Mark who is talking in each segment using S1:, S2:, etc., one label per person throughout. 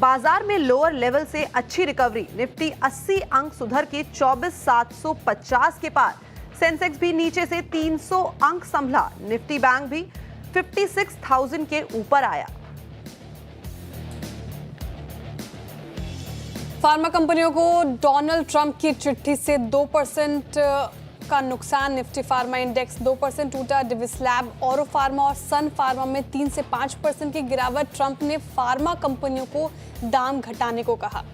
S1: बाजार में lower level से अच्छी रिकवरी। निफ्टी 80 अंक सुधर के 24,750 के पार। सेंसेक्स भी नीचे से 300 अंक संभला। निफ्टी बैंक भी 56,000 के ऊपर आया।
S2: फार्मा कंपनियों को डोनाल्ड ट्रंप की चिट्ठी से 2% का नुकसान। निफ्टी फार्मा इंडेक्स 2% टूटा। डिविस लैब, ऑरो फार्मा और सन फार्मा में 3 से 5% की गिरावट। ट्रंप ने फार्मा कंपनियों को दाम घटाने को कहा।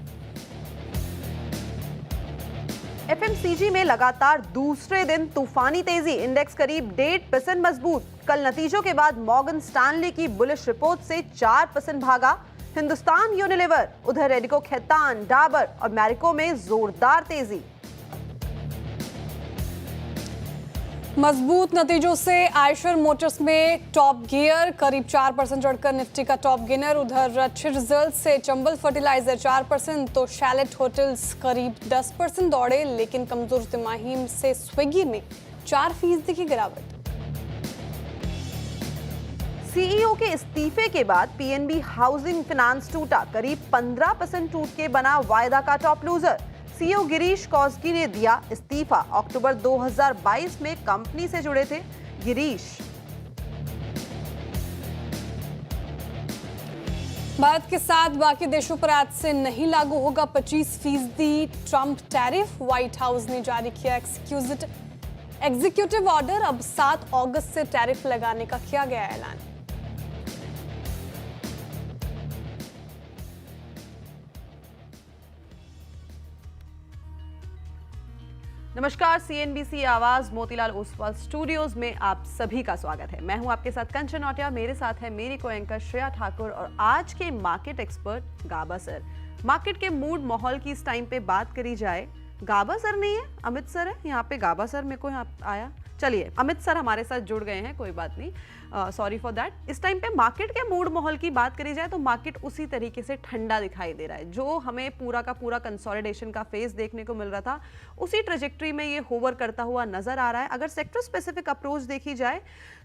S1: एफएमसीजी में लगातार दूसरे दिन तूफानी तेजी। इंडेक्स करीब 1.5% मजबूत। कल नतीजों के बाद मॉर्गन स्टैनली की बुलिश रिपोर्ट से 4% भागा। हिंदुस्तान यूनिलीवर, उधर रेडिको खैतान, डाबर और मैरिको में जोरदार तेजी।
S2: मजबूत नतीजों से आयशर मोटर्स में टॉप गियर, करीब 4% चढ़कर निफ्टी का टॉप गेनर। उधर अच्छे रिजल्ट से चंबल फर्टिलाइजर 4% तो शैलेट होटल्स करीब 10% दौड़े, लेकिन कमजोर तिमाही से स्विगी में 4% की गिरावट।
S1: सीईओ के इस्तीफे के बाद पीएनबी हाउसिंग फाइनेंस टूटा। करीब 15% टूट के बना वायदा का top loser. CEO Girish Kausgi ने दिया इस्तीफा। अक्टूबर 2022 में कंपनी से जुड़े थे गिरीश।
S2: भारत के साथ बाकी देशों पर आज से नहीं लागू होगा 25% ट्रंप टैरिफ। व्हाइट हाउस ने जारी किया एग्जीक्यूटिव ऑर्डर। अब 7 अगस्त से टैरिफ लगाने का किया गया ऐलान।
S1: नमस्कार, सीएनबीसी आवाज मोतीलाल ओसवाल स्टूडियोज में आप सभी का स्वागत है। मैं हूं आपके साथ कंचन नौटिया। मेरे साथ है मेरी को एंकर श्रेया ठाकुर और आज के मार्केट एक्सपर्ट गाबा सर। मार्केट के मूड माहौल की इस टाइम पे बात करी जाए, गाबा सर नहीं है, अमित सर है यहाँ पे। गाबा सर मेरे को यहाँ आया। चलिए, अमित सर हमारे साथ जुड़ गए हैं, कोई बात नहीं, सॉरी फॉर दैट। इस टाइम पे मार्केट के मूड माहौल की बात करी जाए तो मार्केट उसी तरीके से ठंडा दिखाई दे रहा है। जो हमें पूरा का पूरा कंसोलिडेशन का फेज देखने को मिल रहा था, उसी ट्रेजेक्ट्री में ये होवर करता हुआ नजर आ रहा है। अगर सेक्टर स्पेसिफिक अप्रोच देखी जाए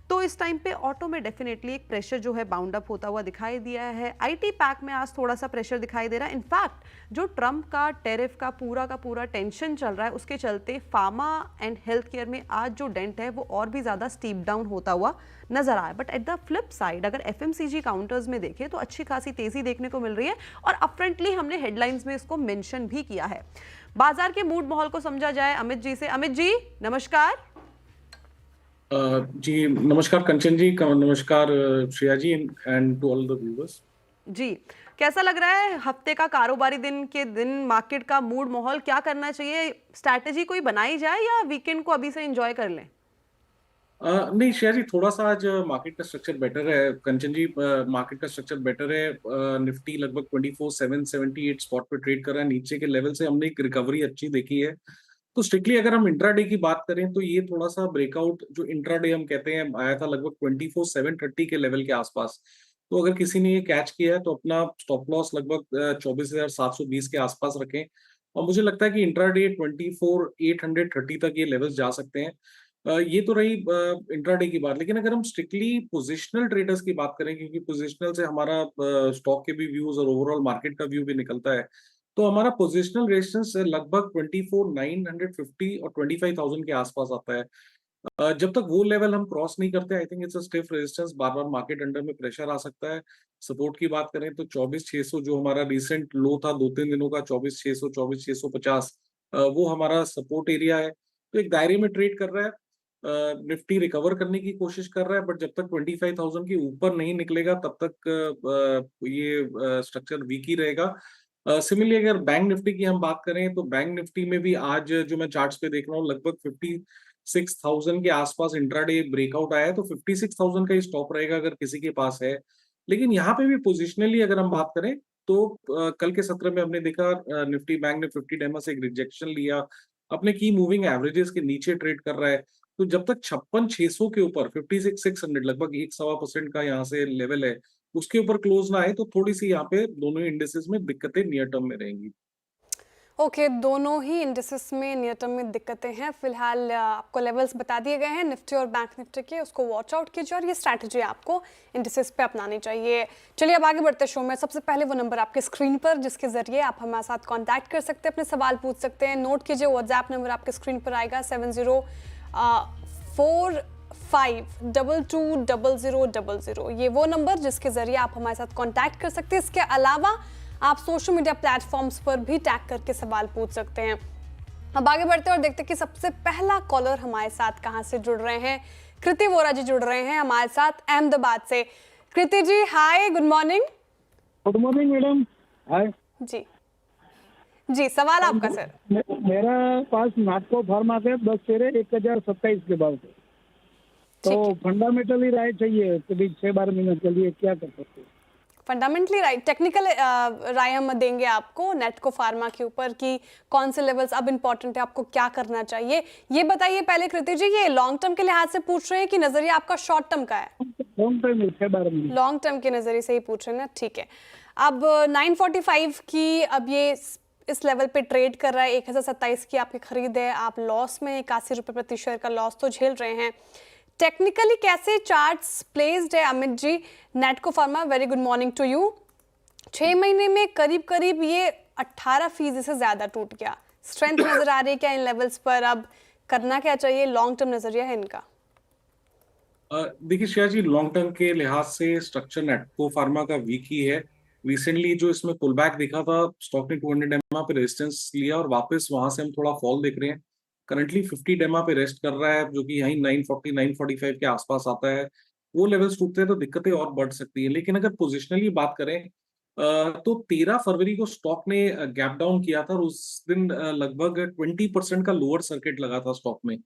S1: तो इस टाइम पे ऑटो में डेफिनेटली एक प्रेशर जो है बाउंड अप होता हुआ दिखाई दिया है। आईटी पैक में आज थोड़ा सा प्रेशर दिखाई दे रहा है। इनफैक्ट जो ट्रंप का टेरिफ का पूरा टेंशन चल रहा है, उसके चलते फार्मा एंड हेल्थ केयर में आज जो डेंट है वो और भी ज्यादा स्टीप डाउन होता हुआ नजर आया। But at the flip side अगर एफएमसीजी काउंटर्स में देखें तो अच्छी खासी तेजी देखने को मिल रही है और अपफ्रंटली हमने हेडलाइंस में इसको मेंशन भी किया है। बाजार के मूड माहौल को समझा जाए अमित जी से। अमित जी नमस्कार।
S3: जी नमस्कार कंचन जी, नमस्कार Shreya ji and to all the viewers.
S1: जी, कैसा लग रहा है हफ्ते का कारोबारी दिन मार्केट का मूड माहौल? क्या करना चाहिए? स्ट्रैटेजी कोई बनाई जाए या वीकेंड को अभी से एंजॉय कर लें?
S3: नहीं श्रेया जी, थोड़ा सा आज मार्केट का स्ट्रक्चर बेटर है। कंचन जी, मार्केट का स्ट्रक्चर बेटर है। निफ्टी लगभग 24,778 स्पॉट पे ट्रेड कर रहा है। नीचे के लेवल से हमने एक रिकवरी अच्छी देखी है। तो स्ट्रिक्टली अगर हम इंट्राडे की बात करें तो ये थोड़ा सा ब्रेकआउट जो इंट्राडे हम कहते हैं आया था लगभग 24,730 के लेवल के आसपास। तो अगर किसी ने ये कैच किया है तो अपना स्टॉप लॉस लगभग 24,720 के आसपास रखें। और मुझे लगता है कि इंट्राडे 24,830 तक ये लेवल्स जा सकते हैं। ये तो रही इंट्राडे की बात। लेकिन अगर हम स्ट्रिक्टली पोजिशनल ट्रेडर्स की बात करें, क्योंकि पोजिशनल से हमारा स्टॉक के भी व्यूज और ओवरऑल मार्केट का व्यू भी निकलता है, तो हमारा पोजिशनल रेजिस्टेंस लगभग 24,950 और 25,000 के आसपास आता है। जब तक वो लेवल हम क्रॉस नहीं करते, I think it's a stiff resistance. Bar bar market under में प्रेशर आ सकता है। सपोर्ट की बात करें तो 24,600 जो हमारा रिसेंट लो था 2-3 दिनों का, 24,600 24,650 वो हमारा सपोर्ट एरिया है। तो एक दायरे में ट्रेड कर रहा है। निफ्टी रिकवर करने की कोशिश कर रहा है, बट जब तक 25,000 के ऊपर नहीं निकलेगा तब तक ये स्ट्रक्चर वीक ही रहेगा। सिमिलरली अगर बैंक निफ्टी की हम बात करें तो बैंक निफ्टी में भी आज जो मैं चार्ट्स पे देख रहा हूँ लगभग 56,000 के आसपास इंट्राडे ब्रेकआउट आया है। तो 56,000 का ही स्टॉप रहेगा अगर किसी के पास है। लेकिन यहाँ पे भी पोजिशनली अगर हम बात करें तो कल के सत्र में हमने देखा निफ्टी बैंक ने 50 डेमा से एक रिजेक्शन लिया, अपने की मूविंग एवरेजेस के नीचे ट्रेड कर रहा है। तो जब तक 56,600 के ऊपर 56,600 लगभग 1.25% का यहाँ से लेवल है, उसके ऊपर क्लोज ना आए तो थोड़ी सी यहाँ पे दोनों इंडेक्सेस में दिक्कतें नियर टर्म में रहेंगी।
S2: ओके, दोनों ही इंडिसेस में नियर टर्म में दिक्कतें हैं। फिलहाल आपको लेवल्स बता दिए गए हैं निफ्टी और बैंक निफ्टी के, उसको वॉच आउट कीजिए और ये स्ट्रैटेजी आपको इंडिसेस पे अपनानी चाहिए। चलिए अब आगे बढ़ते शो में। सबसे पहले वो नंबर आपके स्क्रीन पर जिसके जरिए आप हमारे साथ कॉन्टैक्ट कर सकते हैं, अपने सवाल पूछ सकते हैं। नोट कीजिए, व्हाट्सएप नंबर आपके स्क्रीन पर आएगा 7045220000। ये वो नंबर जिसके जरिए आप हमारे साथ कॉन्टैक्ट कर सकते हैं। इसके अलावा आप सोशल मीडिया प्लेटफॉर्म्स पर भी टैग करके सवाल पूछ सकते हैं। अब आगे बढ़ते हैं और देखते हैं कि सबसे पहला कॉलर हमारे साथ कहां से जुड़ रहे हैं। कृति वोरा जी जुड़ रहे हैं हमारे साथ अहमदाबाद से। Kriti ji hi, good morning.
S4: Good morning madam. Hi
S2: जी जी, सवाल आपका सर।
S4: मेरा पास नाटको फार्मा के 10 शेयर 1027 के भाव से, तो फंडामेंटली राय चाहिए करीब 6-12 महीने के लिए, क्या कर सकते हैं?
S2: फंडामेंटली राय, टेक्निकल राय हम देंगे आपको नेटको फार्मा के ऊपर कि कौन से लेवल्स अब इंपॉर्टेंट है, आपको क्या करना चाहिए। ये बताइए पहले कृति जी, ये लॉन्ग टर्म के लिहाज से पूछ रहे हैं कि नजरिया आपका शॉर्ट टर्म का है?
S4: लॉन्ग टर्म में 6-12 महीने।
S2: लॉन्ग टर्म के नजरिए से ही पूछ रहे हैं ना, ठीक है। अब 945 की अब ये इस लेवल पे ट्रेड कर रहा है। 1027 की आपकी खरीद है, आप लॉस में 81 रुपये प्रति शेयर का लॉस तो झेल रहे हैं। टेक्निकली कैसे चार्ट्स प्लेस्ड है Amit ji? Natco Pharma, very good morning to you. 6 महीने में करीब करीब ये 18% से ज्यादा टूट गया। स्ट्रेंथ नजर आ रही है क्या इन लेवल्स पर? अब करना क्या चाहिए? लॉन्ग टर्म नजरिया है इनका।
S3: देखिए श्रेया जी, लॉन्ग टर्म के लिहाज से स्ट्रक्चर नेटको फार्मा का वीक ही है। रिसेंटली जो इसमें पुल बैक दिखा था, स्टॉक ने 200 डेमा पे रेजिस्टेंस लिया और वापस वहां से हम थोड़ा फॉल देख रहे हैं। करंटली 50 डेमा पे रेस्ट कर रहा है, जो कि यहीं 940 945 के आसपास आता है। वो लेवल्स टूटते हैं तो दिक्कतें और बढ़ सकती है। लेकिन अगर पोजिशनली बात करें तो 13 फरवरी को स्टॉक ने गैप डाउन किया था और उस दिन लगभग 20% का लोअर सर्किट लगा था स्टॉक में।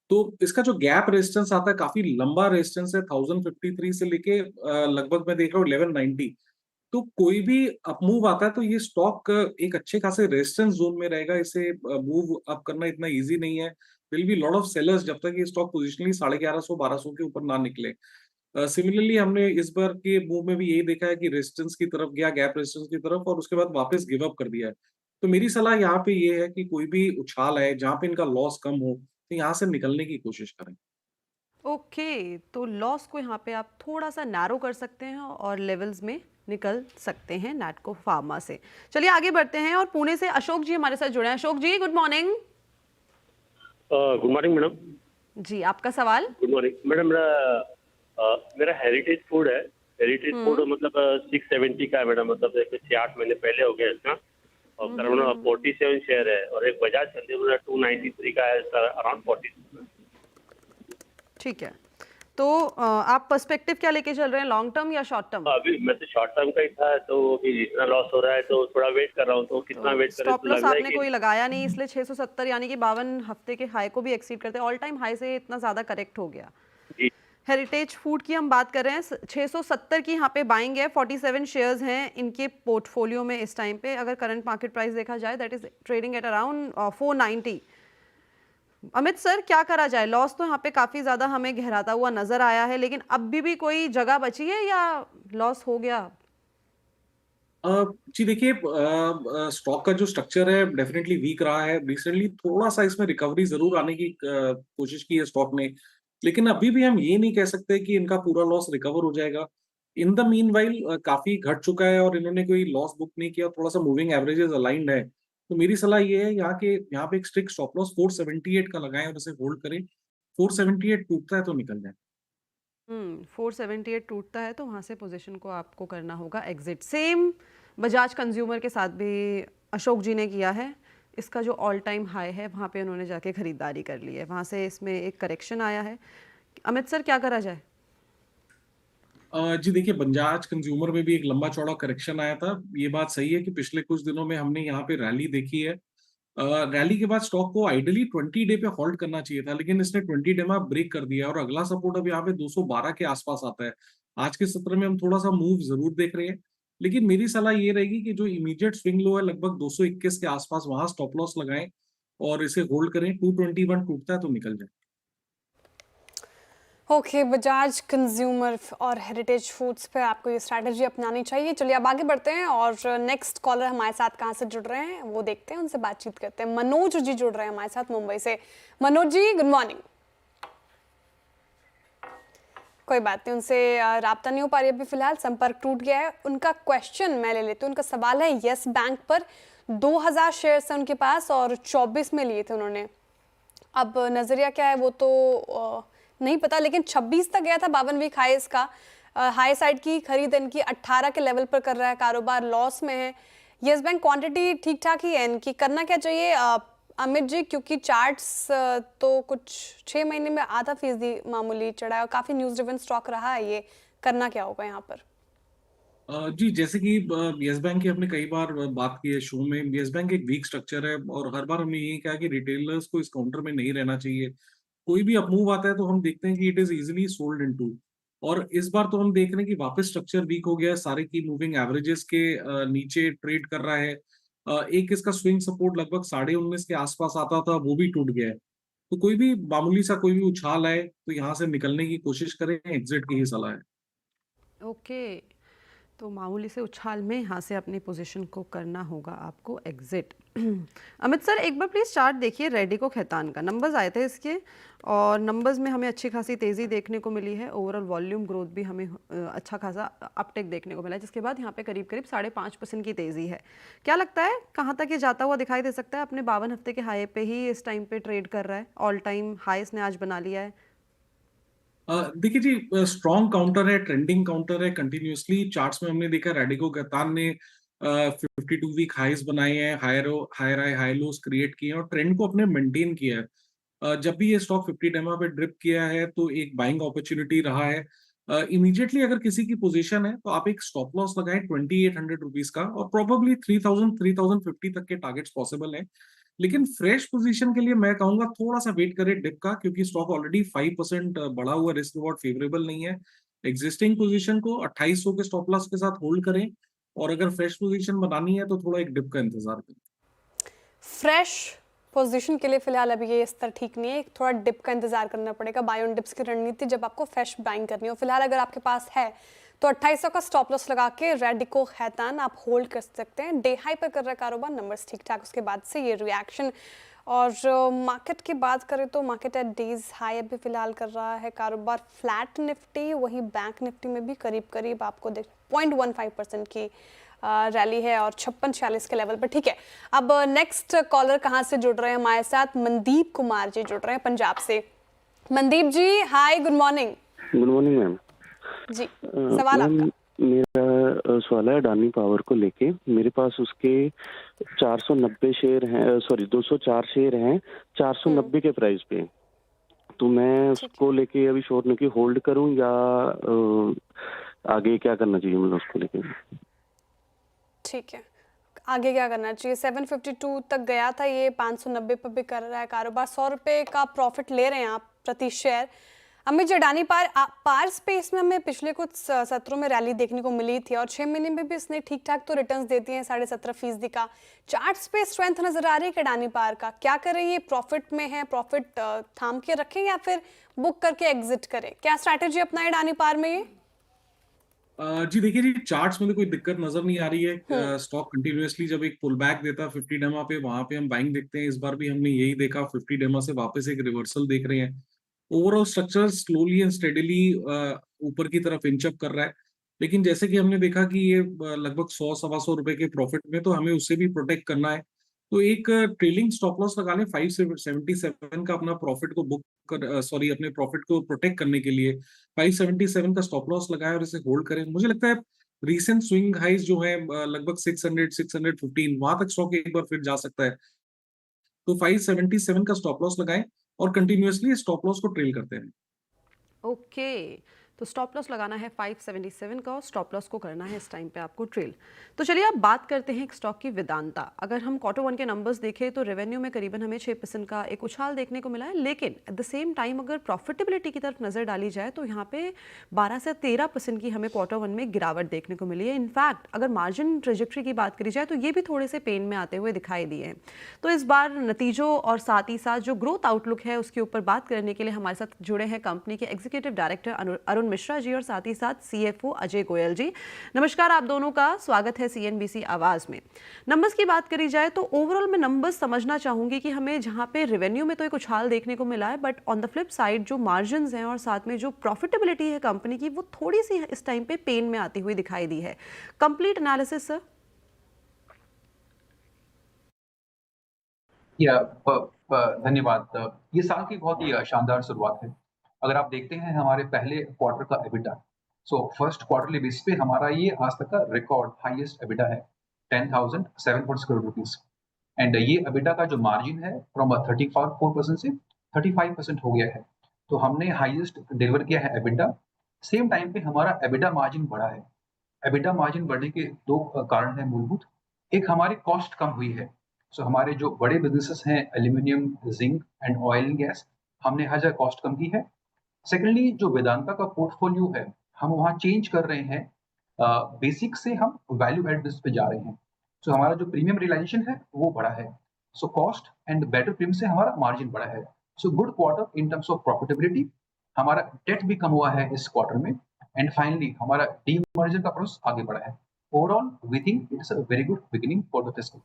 S3: तो इसका जो गैप रेजिस्टेंस आता है, काफी लंबा रेजिस्टेंस है, 1053 से लेके लगभग मैं देख रहा हूँ 1190। तो कोई भी अपमूव आता है तो ये स्टॉक एक अच्छे खासे रेजिस्टेंस जोन में रहेगा। इसे मूव अप करना इतना इजी नहीं है। Will be lot of sellers जब तक ये स्टॉक पोजिशनली 1150-1200 के ऊपर ना निकले। सिमिलरली हमने इस बार के मूव में भी यही देखा है कि रेजिस्टेंस की तरफ गया, गैप रेजिस्टेंस की तरफ, और उसके बाद वापस गिव अप कर दिया है। तो मेरी सलाह यहाँ पे ये है कि कोई भी उछाल है जहाँ पे इनका लॉस कम हो, तो यहाँ से निकलने की कोशिश करें।
S1: ओके, तो लॉस को यहाँ पे आप थोड़ा सा नैरो कर सकते हैं और लेवल्स में निकल सकते हैं नेटको फार्मा से। चलिए आगे बढ़ते हैं और पुणे से अशोक जी हमारे साथ जुड़े हैं। Ashok ji good morning.
S5: Good morning madam.
S1: जी, आपका सवाल।
S5: Good morning madam. मेरा हेरिटेज फूड है। हेरिटेज फूड मतलब 670 का है मैडम, मतलब 6-8 महीने पहले हो गया इसका, और करीबन 47 शेयर है। और एक बजाज कंज्यूमर 293 का है, अराउंड 40।
S1: ठीक है, तो आप पर्सपेक्टिव क्या लेके चल रहे हैं, लॉन्ग टर्म या शॉर्ट टर्म?
S5: अभी मैं तो शॉर्ट टर्म का ही था, तो अभी इतना लॉस हो रहा है तो थोड़ा वेट कर रहा हूँ। तो कितना वेट करें?
S1: स्टॉप
S5: तो
S1: लॉस
S5: लग रहा है
S1: आपने
S5: कि
S1: कोई लगाया नहीं, इसलिए 670 यानी कि 52 हफ्ते के हाई को भी एक्सीड करते हैं। ऑल टाइम हाई से इतना ज्यादा करेक्ट हो गया।
S5: जी।
S1: हेरिटेज फूड की हम बात कर रहे हैं, 670 की यहाँ पे बाइंग है, 47 शेयर्स हैं इनके पोर्टफोलियो में इस टाइम पे। अगर करंट मार्केट प्राइस देखा जाए that is trading at around 490। Amit sir क्या करा जाए? लॉस तो यहाँ पे काफी ज्यादा हमें गहराता हुआ नजर आया है, लेकिन अब भी कोई जगह बची है या लॉस हो गया?
S3: जी देखिए, स्टॉक का जो स्ट्रक्चर है डेफिनेटली वीक रहा है। रिसेंटली थोड़ा सा इसमें रिकवरी जरूर आने की कोशिश की है स्टॉक ने, लेकिन अभी भी हम ये नहीं कह सकते कि इनका पूरा लॉस रिकवर हो जाएगा। इन द मीनवाइल काफी घट चुका है और इन्होंने कोई लॉस बुक नहीं किया, थोड़ा सा मूविंग एवरेजेस अलाइंड है। तो मेरी सलाह ये है यहाँ पे एक स्ट्रिक्ट स्टॉप लॉस 478 का लगाएं और इसे होल्ड करें। 478 टूटता है तो निकल जाए।
S1: 478 टूटता है तो वहां से पोजीशन को आपको करना होगा एग्जिट। सेम बजाज कंज्यूमर के साथ भी अशोक जी ने किया है। इसका जो ऑल टाइम हाई है वहां पे उन्होंने जाके खरीदारी कर ली है, वहां से इसमें एक करेक्शन आया है। अमित सर क्या करा जाए?
S3: जी देखिए, बजाज कंज्यूमर में भी एक लंबा चौड़ा करेक्शन आया था। ये बात सही है कि पिछले कुछ दिनों में हमने यहाँ पे रैली देखी है। रैली के बाद स्टॉक को आइडियली 20 डे पे होल्ड करना चाहिए था, लेकिन इसने 20 डे में ब्रेक कर दिया और अगला सपोर्ट अब यहाँ पे 212 के आसपास आता है। आज के सत्र में हम थोड़ा सा मूव जरूर देख रहे हैं, लेकिन मेरी सलाह ये रहेगी कि जो इमीडिएट स्विंग लो है लगभग 221 के आसपास, वहां स्टॉप लॉस लगाएं और इसे होल्ड करें। 221 टूटता है तो निकल जाए।
S2: ओके, बजाज कंज्यूमर और हेरिटेज फूड्स पे आपको ये स्ट्रैटेजी अपनानी चाहिए। चलिए अब आगे बढ़ते हैं और नेक्स्ट कॉलर हमारे साथ कहाँ से जुड़ रहे हैं वो देखते हैं, उनसे बातचीत करते हैं। मनोज जी जुड़ रहे हैं हमारे साथ मुंबई से। Manoj ji, good morning. कोई बात नहीं, उनसे राब्ता नहीं हो पा रही अभी फिलहाल, संपर्क टूट गया है। उनका क्वेश्चन मैं ले लेती हूँ। उनका सवाल है यस बैंक पर 2000 शेयर्स हैं उनके पास और 24 में लिए थे उन्होंने। अब नजरिया क्या है वो तो नहीं पता, लेकिन 26 तक गया था 52 वीक हाई इसका। हाई साइड की खरीद इनकी 18 के लेवल पर कर रहा है, कारोबार लॉस में है। यस बैंक क्वांटिटी ठीक ठाक ही है इनकी, करना क्या चाहिए अमित जी? क्योंकि चार्ट्स तो कुछ 6 महीने में आधा फीसदी मामूली चढ़ा है और काफी न्यूज ड्रिवन स्टॉक रहा है ये, करना क्या होगा यहाँ पर?
S3: जी, जैसे कि यस बैंक की हमने कई बार बात की है शो में। यस बैंक एक वीक स्ट्रक्चर है और हर बार हमने यही कहा कि रिटेलर्स को इस काउंटर में नहीं रहना चाहिए। कोई भी अपमूव आता है तो हम देखते हैं कि it is easily sold into, और इस बार तो हम देख रहे हैं कि वापस स्ट्रक्चर वीक हो गया है, सारे की मूविंग एवरेजेस के नीचे ट्रेड कर रहा है। एक इसका स्विंग सपोर्ट लगभग 19.5 के आसपास आता था, वो भी टूट गया है। तो कोई भी मामूली सा कोई भी उछाल आए तो यहाँ से निकलने की कोशिश करें, एग्जिट की ही सलाह है।
S1: ओके, तो मामूली से उछाल में यहाँ से अपनी पोजीशन को करना होगा आपको एग्जिट। अमित सर, एक बार प्लीज़ चार्ट देखिए रेडिको खैतान का। नंबर्स आए थे इसके और नंबर्स में हमें अच्छी खासी तेज़ी देखने को मिली है। ओवरऑल वॉल्यूम ग्रोथ भी हमें अच्छा खासा अपटेक देखने को मिला है, जिसके बाद यहाँ पे करीब करीब 5.5% की तेज़ी है। क्या लगता है कहाँ तक ये जाता हुआ दिखाई दे सकता है? अपने 52 हफ्ते के हाई पे ही इस टाइम पे ट्रेड कर रहा है, ऑल टाइम हाई इसने आज बना लिया है।
S3: देखिए जी, स्ट्रॉन्ग काउंटर है, ट्रेंडिंग काउंटर है। कंटिन्यूअसली चार्ट्स में हमने देखा रेडिको गैतान ने 52 वीक हाईज बनाए हैं, हायर हाई हाई लोज क्रिएट किए हैं और ट्रेंड को अपने मेंटेन किया है। जब भी ये स्टॉक 50 डेमा पे ड्रिप किया है तो एक बाइंग अपॉर्चुनिटी रहा है। इमीडिएटली अगर किसी की पोजीशन है तो आप एक स्टॉप लॉस लगाएं 2800 रुपीज का, और प्रोबेबली 3000 3050 तक के टारगेट्स पॉसिबल हैं। लेकिन फ्रेश पोजीशन के लिए मैं कहूंगा थोड़ा सा वेट करें डिप का, क्योंकि स्टॉक ऑलरेडी 5% बढ़ा हुआ, रिस्क रिवॉर्ड फेवरेबल नहीं है। एग्जिस्टिंग पोजीशन को 2800 के स्टॉप लॉस के साथ होल्ड करें, और अगर फ्रेश पोजीशन बनानी है तो थोड़ा एक डिप का इंतजार करें।
S2: फ्रेश पोजीशन के लिए फिलहाल अभी ये स्तर ठीक नहीं है, थोड़ा डिप का इंतजार करना पड़ेगा। बाय ऑन डिप्स की रणनीति जब आपको फ्रेश बाइंग करनी हो। फिलहाल अगर आपके पास है तो 2800 का स्टॉप लॉस लगा के रेडिको खैतान आप होल्ड कर सकते हैं। डे हाई पर कर रहा है कारोबार, नंबर्स ठीक ठाक, उसके बाद से ये रिएक्शन। और मार्केट की बात करें तो मार्केट एट डेज हाई अभी फिलहाल कर रहा है कारोबार। फ्लैट निफ्टी, वही बैंक निफ्टी में भी करीब करीब आपको 0.15% की रैली है और 56-46 के लेवल पर। ठीक है, अब नेक्स्ट कॉलर कहाँ से जुड़ रहे हैं हमारे साथ? मनदीप कुमार जी जुड़ रहे हैं पंजाब से। Mandeep ji, hi, good morning.
S6: Good morning ma'am
S2: जी, सवाल आपका।
S6: मेरा सवाल है अडानी पावर को लेके। मेरे पास उसके 490 शेयर हैं, सॉरी 204 शेयर हैं 490 के प्राइस पे। तो मैं उसको लेके अभी श्योर नहीं कि होल्ड करूं या आगे क्या करना चाहिए मतलब उसको लेके।
S2: ठीक है, आगे क्या करना चाहिए? 752 तक गया था ये, 590 पर भी कर रहा है कारोबार। 100 रुपये का प्रॉफिट ले रहे हैं आप प्रति शेयर। अमित जी, अडानी पार स्पेस में हमें पिछले कुछ सत्रों में रैली देखने को मिली थी और 6 महीने में भी इसने ठीक ठाक तो रिटर्न्स देती हैं, 17.5% का। चार्ट पे स्ट्रेंथ नजर आ रही है कि अडानी पार का क्या करें? ये प्रॉफिट में है, प्रॉफिट थाम के रखें या फिर बुक करके एग्जिट करें? क्या स्ट्रैटेजी अपनाए अडानी पार में ये?
S3: जी देखिए जी, चार्ट्स में तो कोई दिक्कत नजर नहीं आ रही है। स्टॉक कंटिन्यूअसली जब एक पुल बैक देता है 50 डेमा पे, वहां पे हम बाइंग देखते हैं। इस बार भी हमने यही देखा, 50 डेमा से वापस एक रिवर्सल देख रहे हैं। Overall structure slowly and steadily ऊपर की तरफ इंच अप कर रहा है। लेकिन जैसे कि हमने देखा कि ये लगभग 100-125 रुपए के प्रॉफिट में, तो हमें उससे भी प्रोटेक्ट करना है। तो एक ट्रेलिंग स्टॉप लॉस लगा लें 577 का, अपना प्रॉफिट को बुक कर, सॉरी अपने प्रॉफिट को प्रोटेक्ट करने के लिए 577 का स्टॉप लॉस लगाए और इसे होल्ड करें। मुझे लगता है रीसेंट स्विंग हाइज जो है लगभग 600-615 वहां तक स्टॉक एक बार फिर जा सकता है। तो 577 का स्टॉप लॉस लगाएं और कंटिन्यूअसली स्टॉप लॉस को ट्रेल करते हैं।
S1: ओके, तो स्टॉप लॉस लगाना है 577 का और स्टॉप लॉस को करना है इस टाइम पे आपको ट्रेल। तो चलिए अब बात करते हैं एक स्टॉक की वेदांता। अगर हम Q1 के नंबर्स देखें तो रेवेन्यू में करीबन हमें 6% का एक उछाल देखने को मिला है, लेकिन एट द सेम टाइम अगर प्रॉफिटेबिलिटी की तरफ नजर डाली जाए तो यहाँ पे 12 से 13% की हमें Q1 में गिरावट देखने को मिली है। इनफैक्ट अगर मार्जिन ट्रेजेक्ट्री की बात करी जाए तो ये भी थोड़े से पेन में आते हुए दिखाई दिए हैं। तो इस बार नतीजों और साथ ही साथ जो ग्रोथ आउटलुक है उसके ऊपर बात करने के लिए हमारे साथ जुड़े हैं कंपनी के एग्जीक्यूटिव डायरेक्टर अरुण मिश्रा जी और साथ ही साथ CFO अजय गोयल जी। नमस्कार आप दोनों का स्वागत है CNBC आवाज में। नंबर्स की बात करी जाए तो ओवरऑल मैं नंबर्स समझना चाहूंगी कि हमें जहां पे रेवेन्यू में तो एक उछाल देखने को मिला है, but on the flip side जो मार्जिन्स हैं और साथ में जो प्रॉफिटेबिलिटी है कंपनी की वो थोड़ी सी इस टाइम पे पेन में आती हुई दिखाई दी है। Complete analysis sir.
S7: धन्यवाद। ये साल की बहुत ही शानदार शुरुआत है। अगर आप देखते हैं हमारे पहले क्वार्टर का EBITDA, so first quarterly basis पे हमारा ये आज तक का रिकॉर्ड हाईएस्ट एबिटा है 10,007 करोड़ रुपीस। एंड ये एबिटा का जो मार्जिन है फ्रॉम 34% से 35% हो गया है। तो हमने हाईएस्ट डिलीवर किया है एबिटा। सेम टाइम पे हमारा एबिटा मार्जिन बढ़ा है। एबिटा मार्जिन बढ़ने के दो कारण हैं मूलभूत। एक हमारी कॉस्ट कम हुई है। सो हमारे जो बड़े बिजनेसेस हैं aluminium, zinc and oil and gas, हमने हर जगह कॉस्ट कम की है। सेकेंडली जो वेदांता का पोर्टफोलियो है हम वहाँ चेंज कर रहे हैं, बेसिक से हम वैल्यू एड बिजनेस पे जा रहे हैं। सो हमारा जो प्रीमियम रियलाइजेशन है वो बढ़ा है। So cost and better premium से हमारा मार्जिन बढ़ा है। So good quarter in terms of profitability. हमारा डेट भी कम हुआ है इस क्वार्टर में। एंड फाइनली हमारा डीमर्जर का प्रोसेस आगे बढ़ा है। Overall we think it's a very good beginning for the fiscal.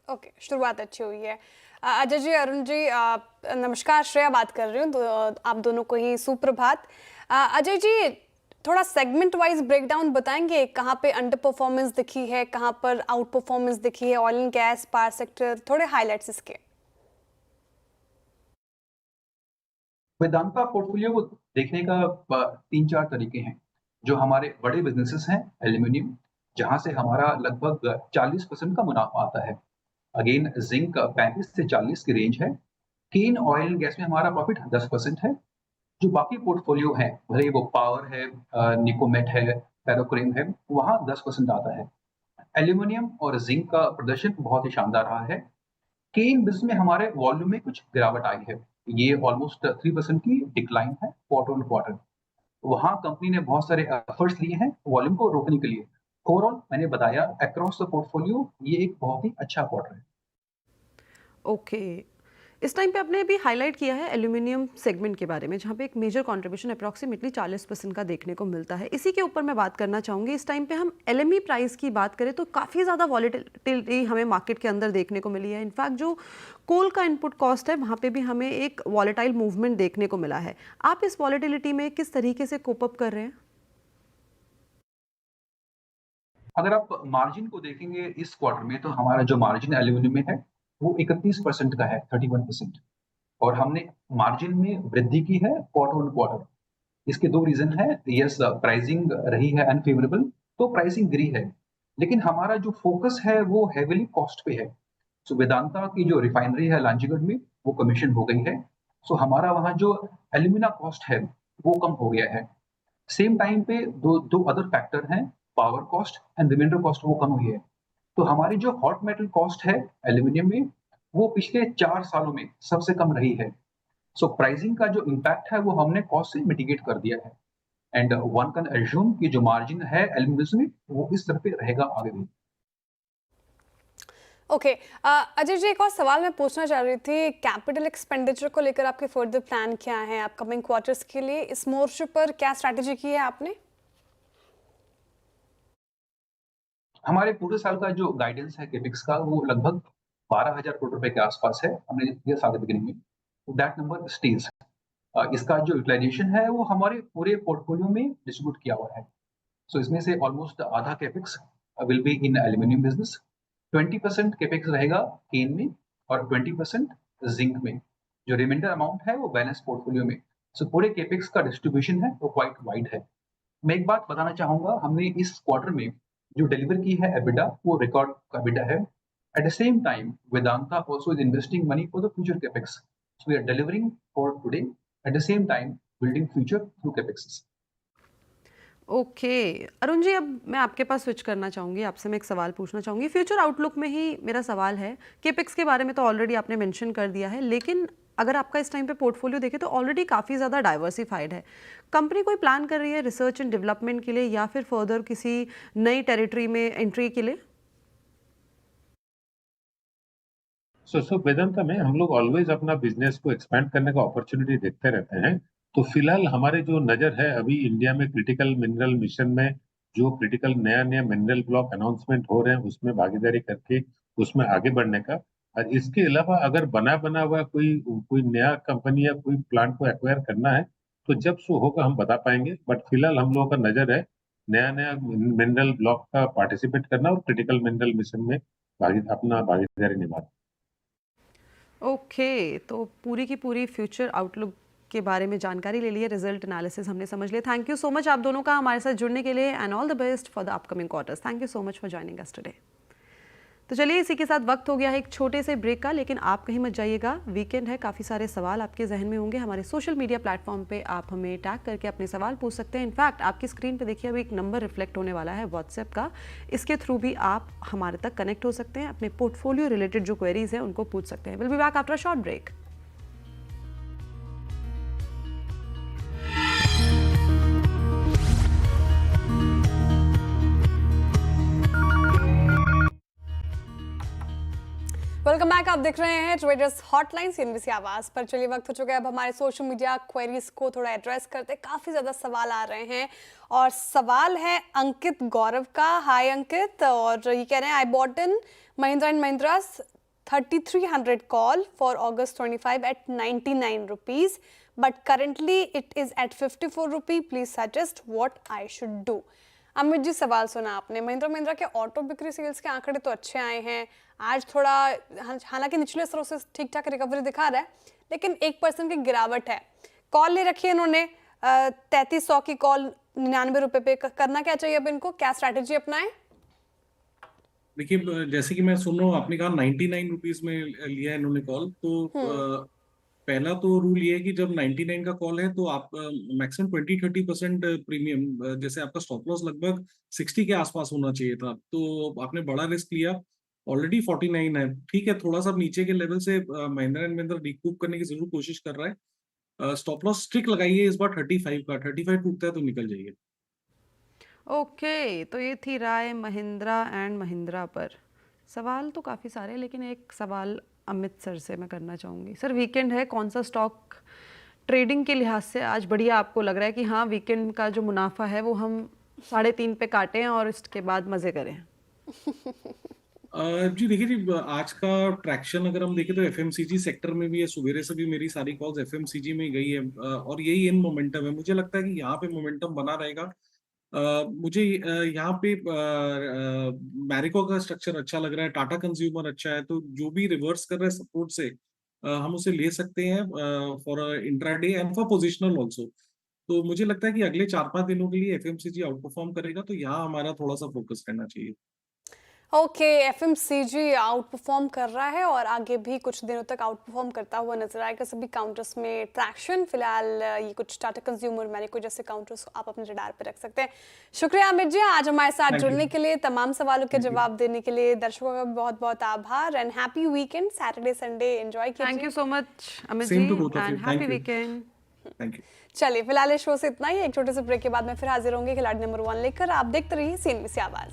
S2: Okay, शुरुआत अच्छी हुई है। अजय जी, अरुण जी, नमस्कार। श्रेया बात कर रही हूँ, तो आप दोनों को ही सुप्रभात। अजय जी, थोड़ा सेगमेंट वाइज ब्रेकडाउन बताएंगे, कहाँ पे अंडर परफॉर्मेंस दिखी है, कहाँ पर आउट परफॉर्मेंस दिखी है, oil and gas, power sector, थोड़े हाइलाइट्स इसके।
S7: वेदांता पोर्टफोलियो को देखने का 3-4 तरीके हैं। जो हमारे बड़े बिजनेसेस हैं एल्यूमिनियम, जहां से हमारा लगभग 40% का मुनाफा आता है। अगेन जिंक 35 से 40 की रेंज है। केन ऑयल एंड गैस में हमारा प्रॉफिट 10% है। जो बाकी पोर्टफोलियो है, भले वो पावर है, निकोमेट है, फेरोक्रोम है, वहाँ 10% आता है। एल्यूमिनियम और जिंक का प्रदर्शन बहुत ही शानदार रहा है। केन बिजनेस में हमारे वॉल्यूम में कुछ गिरावट आई है। ये ऑलमोस्ट 3% की डिक्लाइन है क्वार्टर ऑन क्वार्टर। वहाँ कंपनी ने बहुत सारे एफर्ट्स लिए हैं वॉल्यूम को रोकने के लिए। ओवरऑल मैंने बताया अक्रॉस द पोर्टफोलियो ये एक बहुत ही अच्छा क्वार्टर है।
S1: ओके, इस टाइम पे आपने अभी हाईलाइट किया है एल्यूमिनियम सेगमेंट के बारे में, जहाँ पे एक मेजर कंट्रीब्यूशन अप्रॉक्सीमेटली 40% का देखने को मिलता है। इसी के ऊपर मैं बात करना चाहूँगी। इस टाइम पे हम LME प्राइस की बात करें तो काफ़ी ज़्यादा वॉलेटिलिटी हमें मार्केट के अंदर देखने को मिली है। इनफैक्ट जो कोल का इनपुट कॉस्ट है वहाँ पे भी हमें एक वॉलेटाइल मूवमेंट देखने को मिला है। आप इस वॉलेटिलिटी में किस तरीके से कोप अप कर रहे हैं?
S7: अगर आप मार्जिन को देखेंगे इस क्वार्टर में, तो हमारा जो मार्जिन एल्यूमिनियम में है वो 31% का है, 31%। और हमने मार्जिन में वृद्धि की है क्वार्टर ऑन क्वार्टर। इसके दो रीजन है। यस, प्राइसिंग रही है अनफेवरेबल, तो प्राइसिंग गिरी है। लेकिन हमारा जो फोकस है वो हेविली कॉस्ट पे है। सो वेदांता की जो रिफाइनरी है लांचीगढ़ में वो कमीशन हो गई है। सो हमारा वहाँ जो एल्यूमिना कॉस्ट है वो कम हो गया है। सेम टाइम पे दो अदर फैक्टर हैं, power cost and reminder cost, वो कम हुई है। तो हमारी जो हॉट मेटल कॉस्ट है एल्यूमिनियम में वो पिछले 4 सालों में सबसे कम रही है। सो प्राइसिंग का जो इम्पैक्ट है वो हमने कॉस्ट से मिटिगेट कर दिया है। एंड वन कैन अज्यूम कि जो मार्जिन है एल्यूमिनियम में वो इस तरह पे रहेगा आगे भी।
S2: ओके, अजय जी, एक और सवाल मैं पूछना चाह रही थी। कैपिटल एक्सपेंडिचर को लेकर आपके फर्दर प्लान क्या है अपकमिंग क्वार्टर्स के लिए? इस मोर्चे पर क्या स्ट्रैटेजी की है आपने?
S7: हमारे पूरे साल का जो गाइडेंस है केपिक्स का वो लगभग 12,000 करोड़ रुपए के आसपास है। हमने दिया साल के बिगिनिंग में, दैट नंबर स्टेज। इसका जो यूटिलाइजेशन है वो हमारे पूरे पोर्टफोलियो में डिस्ट्रीब्यूट किया हुआ है। सो इसमें से ऑलमोस्ट आधा capex will be in aluminium business, 20% capex रहेगा केन में और 20% जिंक में। जो रिमाइंडर अमाउंट है वो बैलेंस पोर्टफोलियो में। सो पूरे केपिक्स का डिस्ट्रीब्यूशन है वो क्वाइट वाइड है। मैं एक बात बताना चाहूंगा, हमने इस क्वार्टर में जो डिलीवर की है एबिटा वो रिकॉर्ड का एबिटा है। At the same time Vedanta also is investing money for the future capex. So we are delivering for today, at the same time building future through capexes.
S1: Okay Arun ji, अब मैं आपके पास switch करना चाहूँगी, आपसे मैं एक सवाल पूछना चाहूँगी। फ्यूचर आउटलुक में ही मेरा सवाल है। केपेक्स के बारे में तो ऑलरेडी आपने मेंशन कर दिया है, लेकिन अगर आपका इस टाइम पे पोर्टफोलियो देखें तो ऑलरेडी काफ़ी ज़्यादा डाइवर्सिफाइड है। कंपनी कोई प्लान कर रही है रिसर्च एंड डेवलपमेंट के लिए या फिर फर्दर किसी नई टेरिटरी में एंट्री के लिए?
S8: सो वेदांता में हम लोग ऑलवेज अपना बिजनेस को एक्सपैंड करने का अपॉर्चुनिटी देखते रहते हैं। तो फिलहाल हमारे जो नजर है अभी इंडिया में क्रिटिकल मिनरल मिशन में जो क्रिटिकल नया नया मिनरल ब्लॉक अनाउंसमेंट हो रहे हैं उसमें भागीदारी करके उसमें आगे बढ़ने का। और इसके अलावा अगर बना हुआ कोई कोई नया कंपनी या कोई प्लांट को एक्वायर करना है तो जब सो होगा हम बता पाएंगे। बट फिलहाल हम लोगों का नजर है नया नया मिनरल ब्लॉक का पार्टिसिपेट करना और क्रिटिकल मिनरल मिशन में अपना भागीदारी निभाना।
S1: ओके तो पूरी की पूरी फ्यूचर आउटलुक के बारे में जानकारी ले लिए, रिजल्ट एनालिसिस हमने समझ लिया। थैंक यू सो मच आप दोनों का हमारे साथ जुड़ने के लिए and all the best for the upcoming quarters. Thank you so much for joining us today. तो चलिए इसी के साथ वक्त हो गया है एक छोटे से ब्रेक का, लेकिन आप कहीं मत जाइएगा। वीकेंड है, काफ़ी सारे सवाल आपके जहन में होंगे। हमारे सोशल मीडिया प्लेटफॉर्म पे आप हमें टैग करके अपने सवाल पूछ सकते हैं। इनफैक्ट आपकी स्क्रीन पे देखिए अभी एक नंबर रिफ्लेक्ट होने वाला है व्हाट्सएप का, इसके थ्रू भी आप हमारे तक कनेक्ट हो सकते हैं, अपने पोर्टफोलियो रिलेटेड जो क्वेरीज हैं उनको पूछ सकते हैं। Will be back after a short break.
S2: Welcome back. आप देख रहे हैं ट्रेडर्स हॉटलाइन सीएनबीसी आवाज पर। चलिए वक्त हो चुका है अब हमारे सोशल मीडिया क्वेरीज को थोड़ा एड्रेस करते। काफी ज्यादा सवाल आ रहे हैं और सवाल है अंकित गौरव का। हाय अंकित, और ये कह रहे हैं I bought in Mahindra and Mahindra 3300 call for August 25 at 99 rupees, but currently it is at 54 rupee. Please suggest what I should do. Amit ji, सवाल सुना आपने। महिंद्रा के ऑटो बिक्री सेल्स के आंकड़े तो अच्छे आए हैं आज, थोड़ा हालांकि निचले स्तरों से ठीक ठाक रिकवरी दिखा रहा है, लेकिन 1% की गिरावट है। कॉल ले रखी है इन्होंने 3300 की कॉल 99 रुपए पे। करना क्या चाहिए अब इनको, क्या स्ट्रैटेजी अपनाएं?
S3: देखिए, जैसे कि मैं सुन रहा हूँ आपने कहा 99 रुपीज में लिया है इन्होंने कॉल, तो पहला तो रूल ये है कि जब 99 का कॉल है तो आप मैक्सिमम 20-30% प्रीमियम, जैसे आपका स्टॉप लॉस लगभग 60 के आसपास होना चाहिए था, तो आपने बड़ा रिस्क लिया। ऑलरेडी 49 है, ठीक है, थोड़ा सा नीचे के लेवल से महिंद्रा एंड महिंद्रा रिकूप करने की जरूर कोशिश कर रहा है। स्टॉप लॉस स्ट्रिक्ट लगाइए इस बार 35 का। 35 टूटता है तो निकल जाइए।
S1: ओके तो ये थी राय महिंद्रा एंड महिंद्रा पर। सवाल तो काफ़ी सारे, लेकिन एक सवाल अमित सर से मैं करना चाहूँगी। सर, वीकेंड है, कौन सा स्टॉक ट्रेडिंग के लिहाज से आज बढ़िया आपको लग रहा है कि हाँ वीकेंड का जो मुनाफा है वो हम 3.5 पे काटें और इसके बाद मज़े करें?
S3: जी देखिए जी, आज का ट्रैक्शन अगर हम देखें तो एफएमसीजी सेक्टर में भी है। सवेरे से भी मेरी सारी कॉल्स एफएमसीजी में गई है, और यही इन मोमेंटम है। मुझे लगता है कि यहाँ पे मोमेंटम बना रहेगा। मुझे यहाँ पे मैरिको का स्ट्रक्चर अच्छा लग रहा है, टाटा कंज्यूमर अच्छा है, तो जो भी रिवर्स कर रहा है सपोर्ट से हम उसे ले सकते हैं for intraday and for positional also. तो मुझे लगता है कि अगले 4-5 दिनों के लिए एफएमसीजी आउट परफॉर्म करेगा, तो यहाँ हमारा थोड़ा सा फोकस रहना चाहिए।
S2: ओके, एफएमसीजी आउट परफॉर्म कर रहा है और आगे भी कुछ दिनों तक आउट परफॉर्म करता हुआ नजर आएगा। सभी काउंटर्स में ट्रैक्शन फिलहाल ये कुछ टाटा कंज्यूमर, मैरिको जैसे काउंटर्स आप अपने रडार पे रख सकते हैं। शुक्रिया अमित जी आज हमारे साथ जुड़ने के लिए, तमाम सवालों के जवाब देने के लिए। दर्शकों का बहुत बहुत आभार and happy weekend. Saturday Sunday enjoy कीजिए।
S1: Thank you so much Amit
S3: Same
S1: ji
S3: to both of you.
S1: And happy
S3: Thank you.
S1: Weekend.
S3: Thank you.
S2: चलिए फिलहाल इस शो से इतना ही। एक छोटे से ब्रेक के बाद मैं फिर हाजिर होंगे खिलाड़ी नंबर 1 लेकर। आप देखते रहिए सीएनबीसी आवाज।